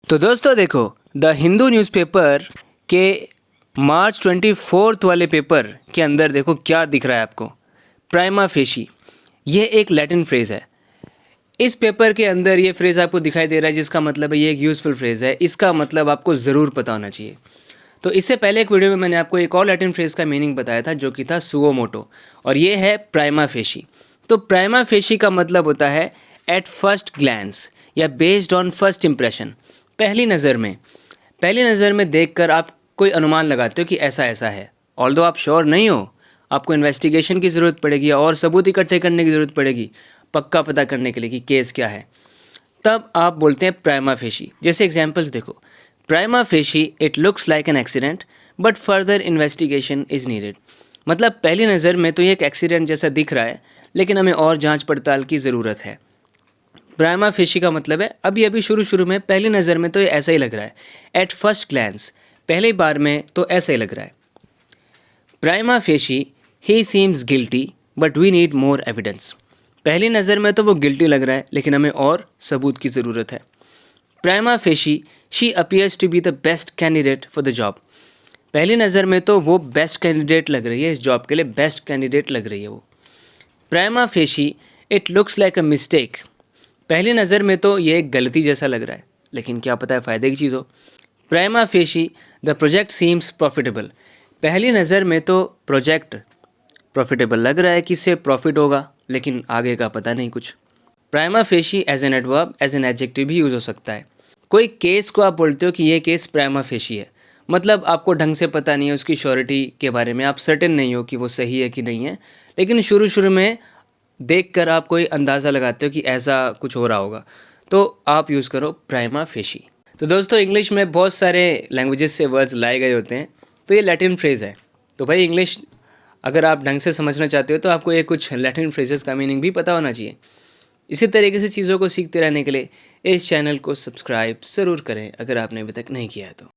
तो दोस्तों देखो, द हिंदू न्यूज़पेपर के मार्च 24 वाले पेपर के अंदर देखो क्या दिख रहा है आपको। प्राइमा फेशी, ये एक लैटिन फ्रेज़ है। इस पेपर के अंदर ये फ्रेज़ आपको दिखाई दे रहा है, जिसका मतलब है ये एक यूज़फुल फ्रेज़ है। इसका मतलब आपको ज़रूर पता होना चाहिए। तो इससे पहले एक वीडियो में मैंने आपको एक और लैटिन फ्रेज़ का मीनिंग बताया था, जो कि था सुओ मोटो, और ये है प्राइमा फेशी। तो प्राइमा फेशी का मतलब होता है एट फर्स्ट ग्लैंस या बेस्ड ऑन फर्स्ट इम्प्रेशन। पहली नज़र में देखकर आप कोई अनुमान लगाते हो कि ऐसा ऐसा है। ऑल्दो आप श्योर नहीं हो, आपको इन्वेस्टिगेशन की ज़रूरत पड़ेगी और सबूत इकट्ठे करने की ज़रूरत पड़ेगी पक्का पता करने के लिए कि केस क्या है। तब आप बोलते हैं प्राइमा फेशी। जैसे एग्जांपल्स देखो, prima facie it looks like an accident but further investigation is needed. मतलब पहली नज़र में तो ये एक एक्सीडेंट जैसा दिख रहा है, लेकिन हमें और जांच पड़ताल की ज़रूरत है। प्राइमा फेशी का मतलब है अभी शुरू में पहली नज़र में तो ये ऐसा ही लग रहा है। एट फर्स्ट ग्लैंस, पहली बार में तो ऐसा ही लग रहा है। प्राइमा फेशी ही seems guilty but we need more evidence. पहली नज़र में तो वो गिल्टी लग रहा है, लेकिन हमें और सबूत की ज़रूरत है। Prima she appears to be the best candidate for the job. पहली नज़र में तो वो बेस्ट कैंडिडेट लग रही है, इस जॉब के लिए बेस्ट कैंडिडेट लग रही है वो। Prima facie it looks like a mistake. पहली नज़र में तो ये एक गलती जैसा लग रहा है, लेकिन क्या पता है फ़ायदे की चीज़ हो। Prima facie the project seems profitable. पहली नज़र में तो प्रोजेक्ट प्रॉफिटेबल लग रहा है कि इससे प्रॉफिट होगा, लेकिन आगे का पता नहीं कुछ। Prima as an adverb, as an adjective भी यूज़ हो सकता है। कोई केस को आप बोलते हो कि ये केस प्राइमा फेशी है, मतलब आपको ढंग से पता नहीं है उसकी श्योरिटी के बारे में, आप सर्टेन नहीं हो कि वो सही है कि नहीं है, लेकिन शुरू में देखकर आप कोई अंदाज़ा लगाते हो कि ऐसा कुछ हो रहा होगा, तो आप यूज़ करो प्राइमा फेशी। तो दोस्तों, इंग्लिश में बहुत सारे लैंग्वेजेस से वर्ड्स लाए गए होते हैं, तो ये लैटिन फ्रेज़ है। तो भाई इंग्लिश अगर आप ढंग से समझना चाहते हो तो आपको ये कुछ लैटिन फ्रेजेस का मीनिंग भी पता होना चाहिए। इसी तरीके से चीज़ों को सीखते रहने के लिए इस चैनल को सब्सक्राइब ज़रूर करें अगर आपने अभी तक नहीं किया है तो।